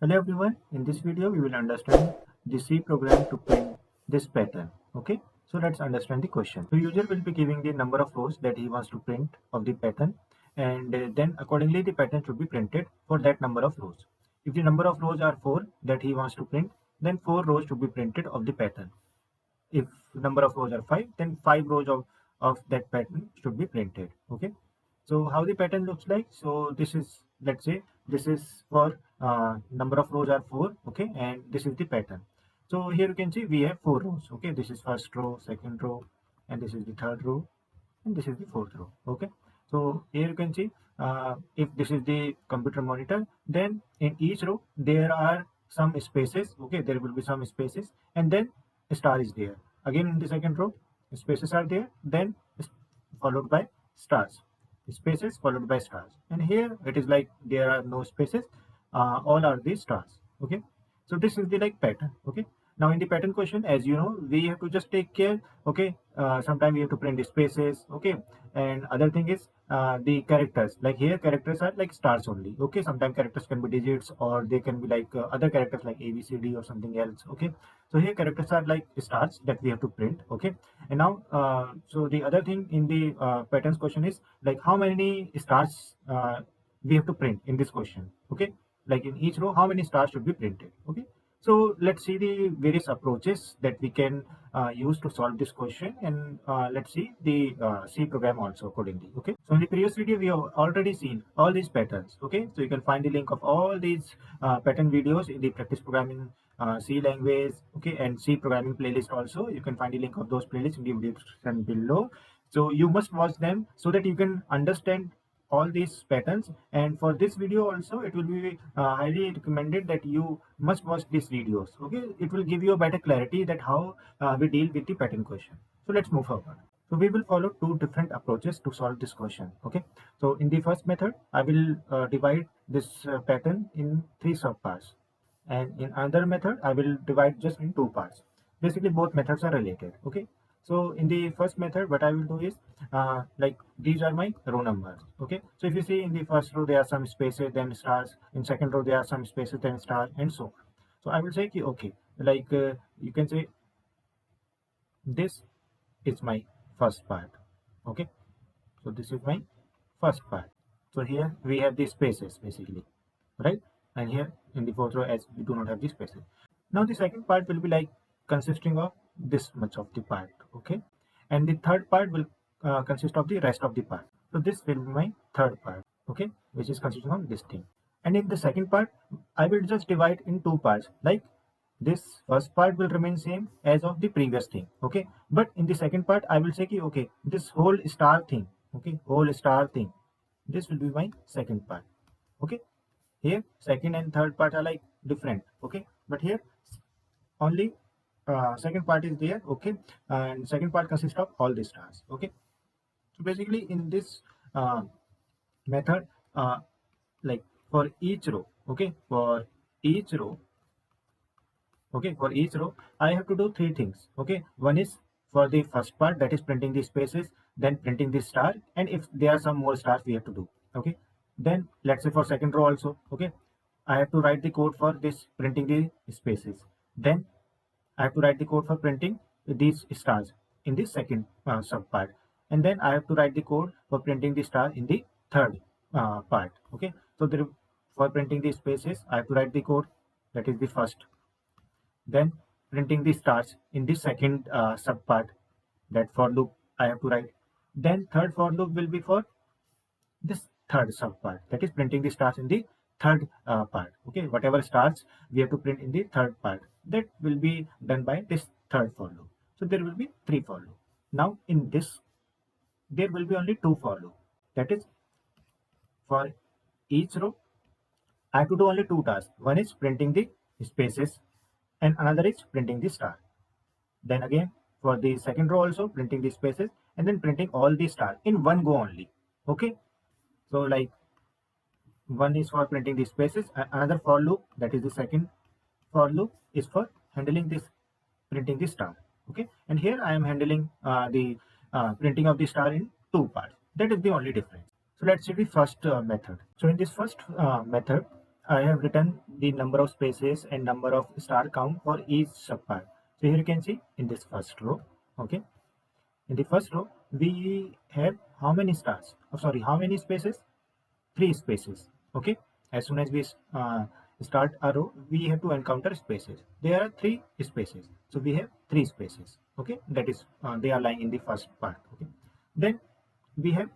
Hello everyone, in this video we will understand the C program to print this pattern. Okay, so let's understand the question. So user will be giving the number of rows that he wants to print of the pattern, and then accordingly the pattern should be printed for that number of rows. If the number of rows are 4 that he wants to print, then 4 rows should be printed of the pattern. If number of rows are 5, then 5 rows of that pattern should be printed. Okay, so how the pattern looks like? So this is, let's say this is for number of rows are 4. Okay, and this is the pattern. So here you can see we have 4 rows. Okay, this is first row, second row, and this is the third row, and this is the fourth row. Okay, so here you can see if this is the computer monitor, then in each row there are some spaces. Okay, there will be some spaces, and then a star is there. Again in the second row spaces are there, then followed by stars, spaces followed by stars, and here it is like there are no spaces, all are the stars. Okay, so this is the like pattern. Okay, now in the pattern question, as you know, we have to just take care. Okay, sometimes we have to print the spaces. Okay, and other thing is the characters, like here characters are like stars only. Okay, sometimes characters can be digits, or they can be like other characters like ABCD or something else. Okay, so here characters are like stars that we have to print. Okay, and now so the other thing in the patterns question is like how many stars we have to print in this question. Okay, like in each row how many stars should be printed. Okay, so let's see the various approaches that we can use to solve this question, and let's see the C program also accordingly. Okay, so in the previous video we have already seen all these patterns. Okay, so you can find the link of all these pattern videos in the practice programming C language, okay, and C programming playlist also. You can find the link of those playlists in the video description below. So you must watch them so that you can understand all these patterns. And for this video also, it will be highly recommended that you must watch these videos. Okay, it will give you a better clarity that how we deal with the pattern question. So let's move forward. So we will follow two different approaches to solve this question. Okay, so in the first method I will divide this pattern in 3 subparts, and in another method I will divide just in 2 parts. Basically both methods are related. Okay, so in the first method what I will do is like these are my row numbers. Okay, so if you see in the first row there are some spaces then stars, in second row there are some spaces then stars, and so on. So I will say okay, like you can say this is my first part. Okay, so this is my first part. So here we have the spaces basically, right? And here in the fourth row as we do not have the spaces. Now the second part will be like consisting of this much of the part. Okay, and the third part will consist of the rest of the part. So this will be my third part. Okay, which is consisting of this thing. And in the second part I will just divide in 2 parts, like this first part will remain same as of the previous thing. Okay, but in the second part I will say okay, this whole star thing, okay, whole star thing, this will be my second part. Okay, here second and third part are like different. Okay, but here only second part is there. Okay, and second part consists of all the stars. Okay, so basically in this method, like for each row, okay, for each row, okay, for each row I have to do 3 things. Okay, one is for the first part, that is printing the spaces, then printing the star, and if there are some more stars we have to do. Okay, then let's say for second row also, okay, I have to write the code for this printing the spaces, then I have to write the code for printing these stars in the second sub part, and then I have to write the code for printing the star in the third part. Okay, so for printing the spaces I have to write the code, that is the first, then printing the stars in the second subpart, that for loop I have to write. Then third for loop will be for this third subpart, that is printing the stars in the third part. Okay, whatever stars we have to print in the third part, that will be done by this third for loop. So there will be 3 for loop. Now in this there will be only 2 for loop, that is for each row I have to do only 2 tasks. One is printing the spaces and another is printing the star. Then again for the second row also printing the spaces and then printing all the stars in one go only. Okay, so like one is for printing the spaces, another for loop, that is the second for loop, is for handling this printing the star. Okay, and here I am handling the printing of the star in 2 parts. That is the only difference. So let's see the first method. So in this first method I have written the number of spaces and number of star count for each subpart. So here you can see in this first row, okay. In the first row, we have how many stars? Oh, sorry, how many spaces? Three spaces, okay. As soon as we start a row, we have to encounter spaces. There are three spaces, so we have three spaces, okay. That is, they are lying in the first part, okay. Then we have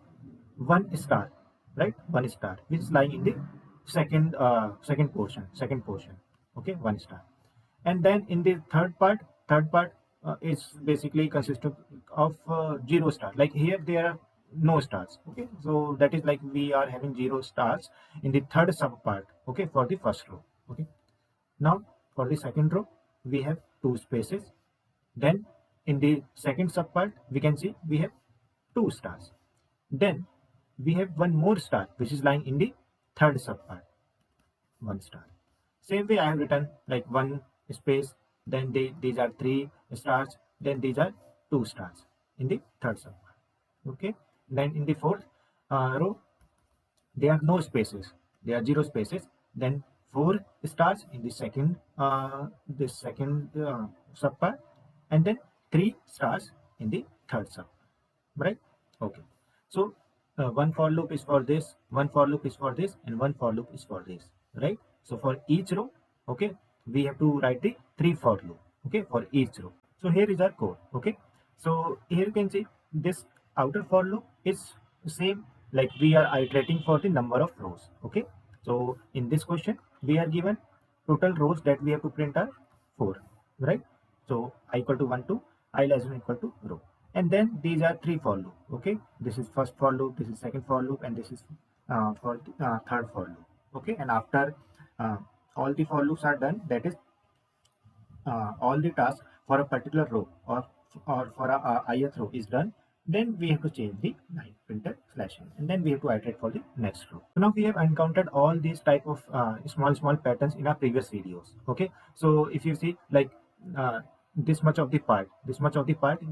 one star, right? One star which is lying in the second portion, okay. One star. And then in the third part is basically consisted of zero star. Like here there are no stars, okay. So that is like we are having zero stars in the third sub part, okay, for the first row, okay. Now for the second row we have two spaces. Then in the second sub part we can see we have two stars. Then we have one more star which is lying in the third sub part, one star. Same way I have written like one space, then these are three stars, then these are two stars in the third subpart. Okay. Then in the fourth row, there are no spaces. There are zero spaces. Then four stars in the second subpart, and then three stars in the third sub. Right? Okay. So one for loop is for this, one for loop is for this, and one for loop is for this. Right? So for each row, okay, we have to write the three for loop, okay, for each row. So here is our code, okay. So here you can see this outer for loop is same, like we are iterating for the number of rows, okay. So in this question we are given total rows that we have to print are 4, right? So I equal to 1 to I less than equal to row, and then these are three for loop, okay. This is first for loop, this is second for loop, and this is for the, third for loop, okay. And after uh, all the for loops are done, that is all the tasks for a particular row or for a ith row is done, then we have to change the line printer /n, and then we have to iterate for the next row. So now we have encountered all these type of small patterns in our previous videos, okay. So if you see like uh, this much of the part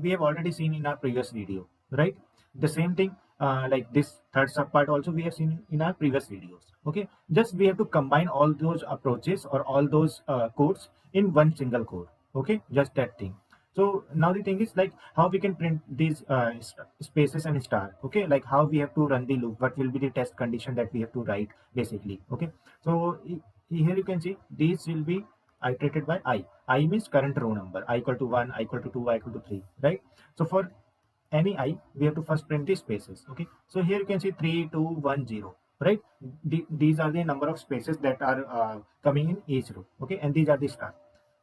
we have already seen in our previous video, right? The same thing like this third sub part also we have seen in our previous videos, okay. Just we have to combine all those approaches or all those codes in one single code, okay, just that thing. So now the thing is like how we can print these spaces and star, okay, like how we have to run the loop, what will be the test condition that we have to write basically, okay. So here you can see these will be iterated by I means current row number, I equal to 1, I equal to 2, I equal to 3, right? So for any I, we have to first print the spaces, okay. So here you can see 3 2 1 0, right? These are the number of spaces that are coming in each row, okay, and these are the stars.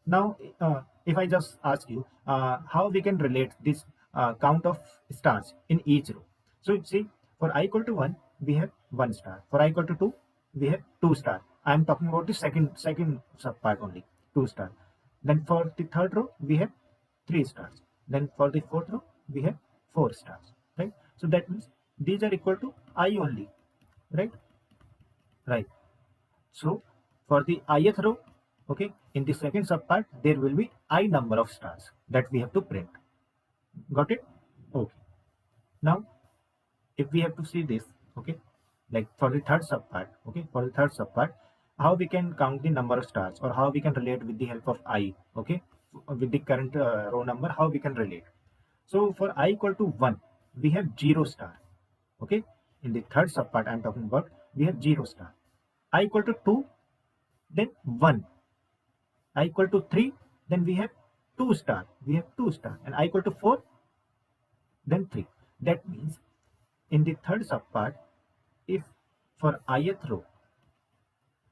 Now if I just ask you how we can relate this count of stars in each row. So see, for I equal to 1 we have 1 star, for I equal to 2 we have 2 star. I am talking about the second sub part only, 2 star. Then for the third row we have 3 stars. Then for the fourth row we have 4 stars, right? So that means these are equal to I only, right? Right. So for the ith row, okay, in the second subpart there will be I number of stars that we have to print. Got it? Okay. Now if we have to see this, okay, like for the third subpart, okay, for the third subpart, how we can count the number of stars or how we can relate with the help of I, okay, with the current row number, how we can relate. So for I equal to 1, we have 0 star. Okay. In the third subpart I'm talking about, we have 0 star. I equal to 2, then 1. I equal to 3, then we have 2 star. We have 2 star. And I equal to 4, then 3. That means in the third subpart, if for ith row,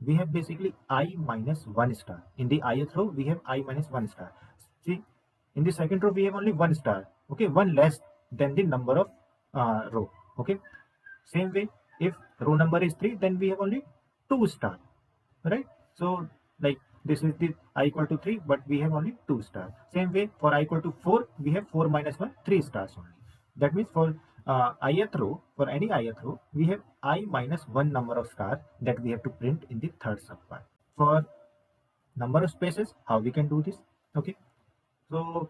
we have basically I minus 1 star. In the ith row, we have I minus 1 star. See, in the second row, we have only 1 star. Okay, 1 less than the number of row. Okay, same way, if row number is 3, then we have only 2 star, right? So like this is the I equal to 3, but we have only 2 stars. Same way for I equal to 4, we have 4 minus 1, 3 stars only. That means for ith row, for any ith row, we have I minus 1 number of stars that we have to print in the third subpart. For number of spaces, how we can do this? Okay, so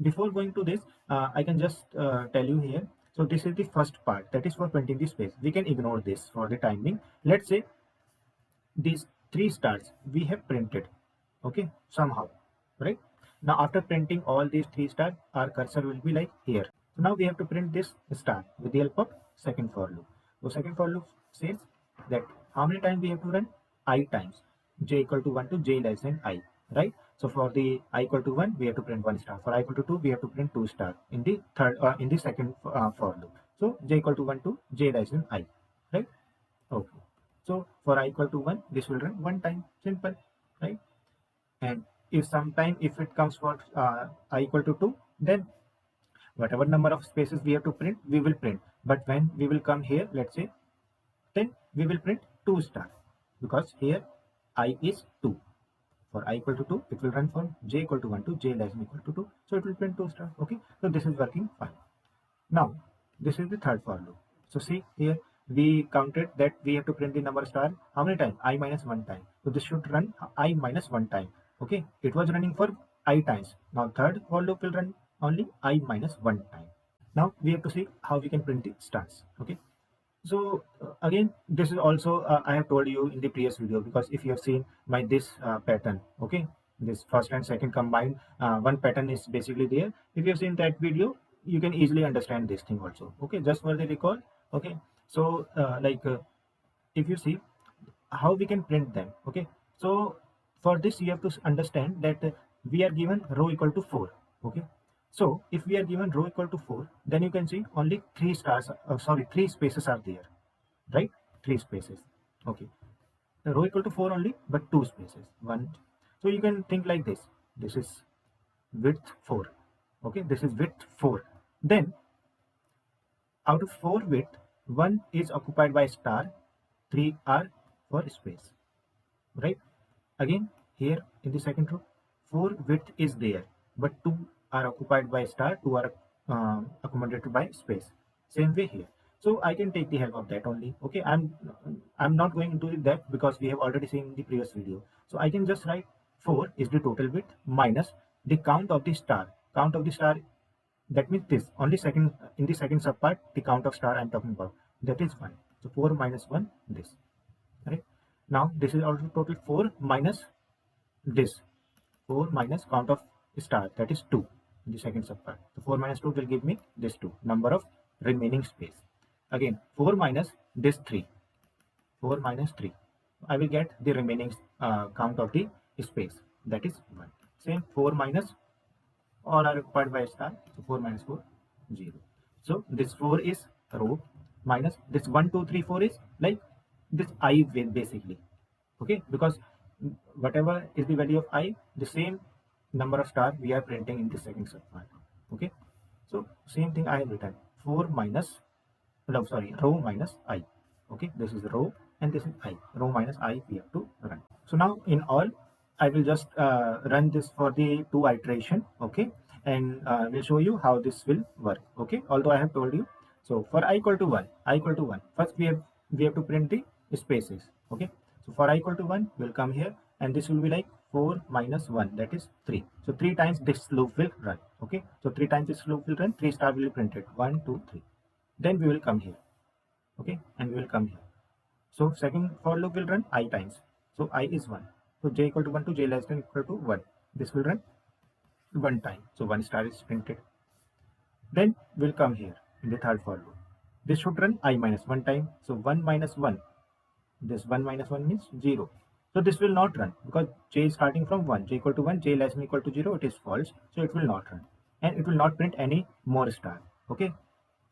before going to this, I can just tell you here. So this is the first part, that is for printing the space. We can ignore this for the time being. Let's say these 3 stars we have printed, okay, somehow, right? Now after printing all these 3 stars, our cursor will be like here. So now we have to print this star with the help of second for loop. So second for loop says that how many times we have to run? I times j equal to 1 to j less than I, right? So for the I equal to 1, we have to print 1 star. For I equal to 2, we have to print 2 star in the in the second for loop. So j equal to 1 to j less than I, right? Okay. So for I equal to 1, this will run 1 time, simple, right? And if sometime if it comes for I equal to 2, then whatever number of spaces we have to print, we will print. But when we will come here, let's say, then we will print 2 star, because here I is 2. For I equal to 2, it will run from j equal to 1 to j less than equal to 2. So it will print 2 star. Okay. So this is working fine. Now this is the third for loop. So see here, we counted that we have to print the number star how many times? I minus 1 time. So this should run I minus 1 time. Okay. It was running for I times. Now third for loop will run only I minus 1 time. Now we have to see how we can print the stars. Okay. So again, this is also I have told you in the previous video, because if you have seen my this pattern, okay, this first and second combined one pattern is basically there. If you have seen that video, you can easily understand this thing also. Okay, just for the recall. Okay, so if you see how we can print them. Okay, so for this you have to understand that we are given row equal to 4. Okay, so if we are given row equal to 4, then you can see only 3 spaces are there, right? 3 spaces. Okay, the row equal to 4 only, but 2 spaces, one. So you can think like this is width 4. Okay, this is width 4. Then out of 4 width, 1 is occupied by star, 3 are for space, right? Again, here in the second row, 4 width is there, but 2 are occupied by star, 2 are accommodated by space. Same way here. So I can take the help of that only. Okay, I'm not going into that because we have already seen in the previous video. So I can just write 4 is the total width minus the count of the star. Count of the star, that means this only second in the second subpart, the count of star I'm talking about, that is 1. So 4 minus 1, this, right? Now this is also total 4 minus this, 4 minus count of star, that is 2 in the second subpart. So 4 minus 2 will give me this 2, number of remaining space. Again 4 minus this 3, 4 minus 3, I will get the remaining count of the space, that is 1. Same 4 minus, all are occupied by star, so 4 minus 4, 0. So this 4 is row minus this 1 2 3 4 is like this I basically. Okay, because whatever is the value of I, the same number of star we are printing in the second subpart. Okay, so same thing I have written 4 minus, no sorry, row minus I. Okay, this is row and this is I, row minus I we have to run. So now in all, I will just run this for the 2 iteration. Okay, and we'll show you how this will work. Okay, although I have told you. So for I equal to 1, I equal to 1, first we have to print the spaces. Okay, so for I equal to 1, we'll come here and this will be like 4 minus 1, that is 3. So 3 times this loop will run. Okay, so 3 times this loop will run, 3 star will be printed, 1 2 3. Then we will come here. Okay, and we will come here. So second for loop will run I times. So I is 1. So j equal to 1 to j less than equal to 1. This will run 1 time. So 1 star is printed. Then we'll come here in the third for loop. This should run I minus 1 time. So 1 minus 1. This 1 minus 1 means 0. So this will not run because j is starting from 1. J equal to 1, j less than equal to 0. It is false. So it will not run. And it will not print any more star. Okay.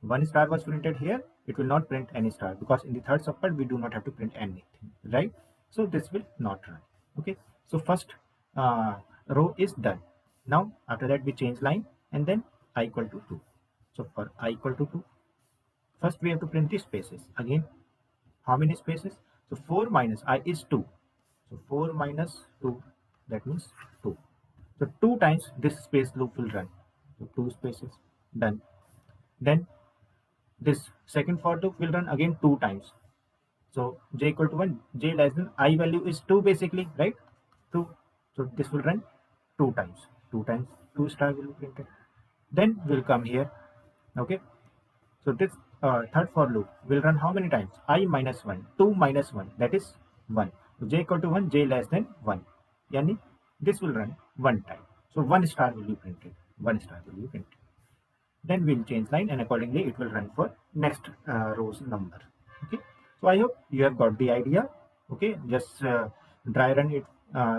1 star was printed here, it will not print any star because in the third subpart we do not have to print anything, right? So this will not run. Okay, so first row is done. Now after that we change line and then I equal to 2. So for I equal to 2, first we have to print the spaces. Again, how many spaces? So 4 minus I is 2. So 4 minus 2, that means 2. So 2 times this space loop will run. So 2 spaces, done. Then this second for loop will run again 2 times. So j equal to 1, j less than I value is 2 basically, right? 2. So this will run 2 times. 2 times 2 star will be printed. Then we'll come here. Okay. So this third for loop will run how many times? I minus 1, 2 minus 1, that is 1. So j equal to 1, j less than 1. Yani this will run one time. So 1 star will be printed. 1 star will be printed. Then we'll change line and accordingly it will run for next row's number. Okay. So I hope you have got the idea. Okay. Just dry run it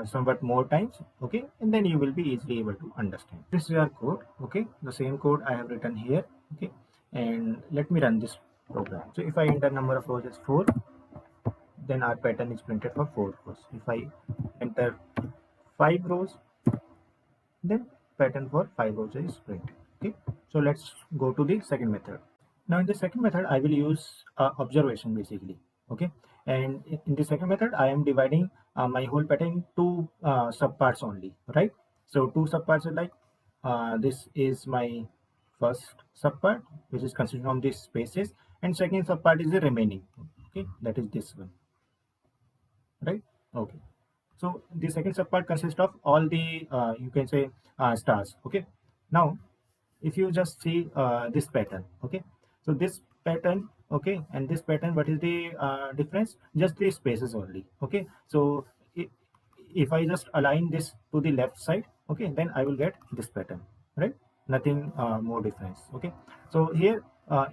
somewhat more times. Okay. And then you will be easily able to understand. This is our code. Okay. The same code I have written here. Okay. And let me run this program. So if I enter number of rows as 4, then our pattern is printed for 4 rows. If I enter 5 rows, then pattern for 5 rows is printed. Okay. So let's go to the second method. Now in the second method I will use observation basically. Okay. And in the second method I am dividing my whole pattern into subparts only, right? So two subparts are like this is my first subpart, which is consisting of these spaces, and second subpart is the remaining. Okay, that is this one, right? Okay. So the second subpart consists of all the you can say stars. Okay. Now if you just see this pattern, okay, so this pattern, okay, and this pattern, what is the difference? Just the spaces only. Okay. So if I just align this to the left side, okay, then I will get this pattern, right? Nothing more difference. Okay. So here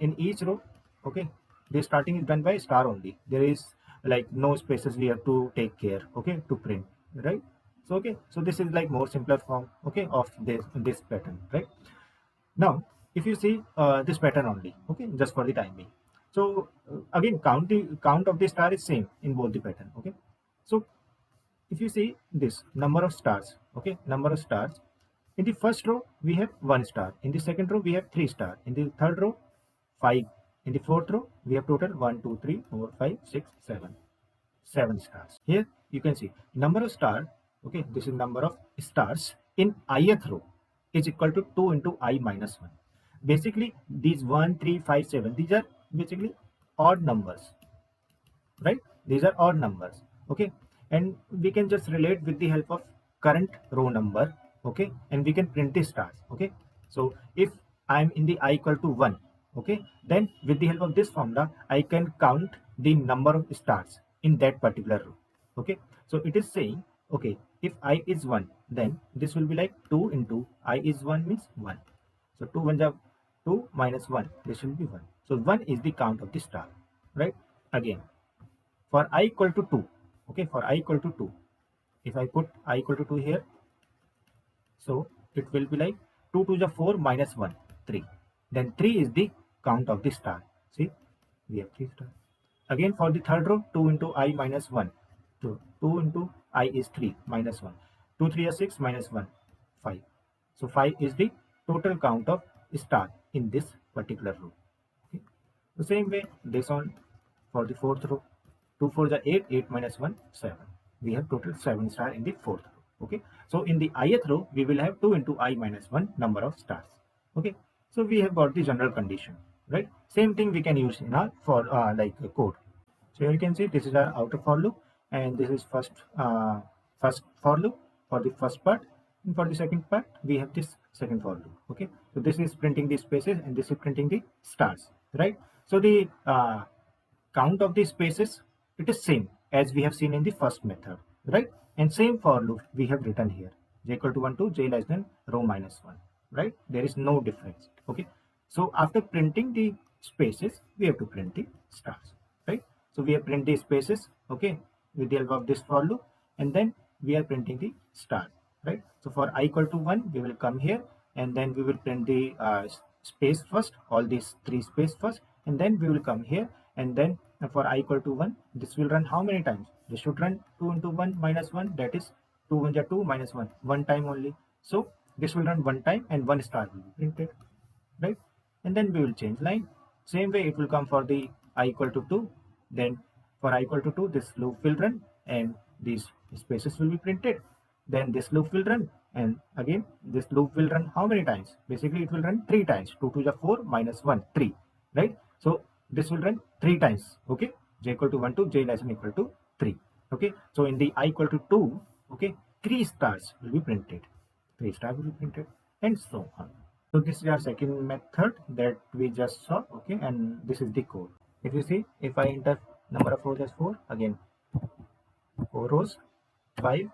in each row, okay, the starting is done by star only. There is like no spaces we have to take care, okay, to print, right? So okay, so this is like more simpler form, okay, of this pattern, right? Now if you see this pattern only, okay, just for the time being. So again count of the star is same in both the pattern. Okay. So if you see this number of stars, okay, number of stars, in the first row we have 1 star, in the second row we have 3 star, in the third row 5, in the fourth row we have total 1 2 3 4 5 6 7 stars. Here you can see number of star, okay, this is number of stars in ith row is equal to 2 into I minus 1. Basically these 1 3 5 7, these are basically odd numbers, right? These are odd numbers. Okay. And we can just relate with the help of current row number. Okay. And we can print the stars. Okay. So if I'm in the I equal to 1, okay, then with the help of this formula I can count the number of stars in that particular row. Okay. So it is saying, okay, if I is 1, then this will be like 2 into I is 1 means 1. So 2 1 2 minus 1, this will be 1. So 1 is the count of the star, right? Again, for I equal to 2, okay, for I equal to 2, if I put I equal to 2 here, so it will be like 2 to the 4 minus 1, 3. Then 3 is the count of the star. See, we have 3 stars. Again for the third row, 2 into I minus 1. So 2 into I is 3 minus 1. 2 3 is 6 minus 1, 5. So 5 is the total count of star in this particular row. Okay. The same way this on for the fourth row. 2 4 is 8, 8 minus 1, 7. We have total 7 star in the fourth row. Okay. So in the ith row, we will have 2 into I minus 1 number of stars. Okay. So we have got the general condition, right? Same thing we can use in our for like code. So here you can see this is our outer for loop, and this is first for loop for the first part, and for the second part we have this second for loop. Okay. So this is printing the spaces and this is printing the stars, right? So the count of the spaces, it is same as we have seen in the first method, right? And same for loop we have written here, j equal to 1 to j less than row minus 1, right? There is no difference. Okay. So after printing the spaces, we have to print the stars, right? So we have print the spaces, okay, with the help of this for loop, and then we are printing the stars, right? So for I equal to 1, we will come here and then we will print the space first, all these 3 space first, and then we will come here, and then for I equal to 1, this will run how many times? This should run 2 into 1 minus 1, that is 2 1 2 minus 1, one time only. So this will run one time and 1 star will be printed, right? And then we will change line. Same way it will come for the I equal to 2. Then for I equal to 2, this loop will run and these spaces will be printed. Then this loop will run, and again this loop will run how many times? Basically it will run 3 times. 2 to the 4 minus 1, 3, right? So this will run 3 times. Okay. J equal to 1 to j less than equal to 3. Okay. So in the I equal to 2, okay, 3 stars will be printed. 3 stars will be printed, and so on. So this is our second method that we just saw. Okay. And this is the code. If you see, if I enter number of rows as 4, again 4 rows, 5,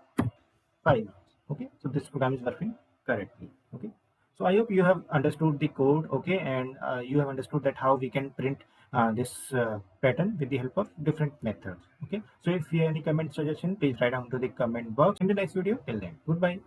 5 rows. Okay, so this program is working correctly. Okay, so I hope you have understood the code. Okay, and you have understood that how we can print this pattern with the help of different methods. Okay, so if you have any comment suggestion, please write down to the comment box. In the next video, till then, goodbye.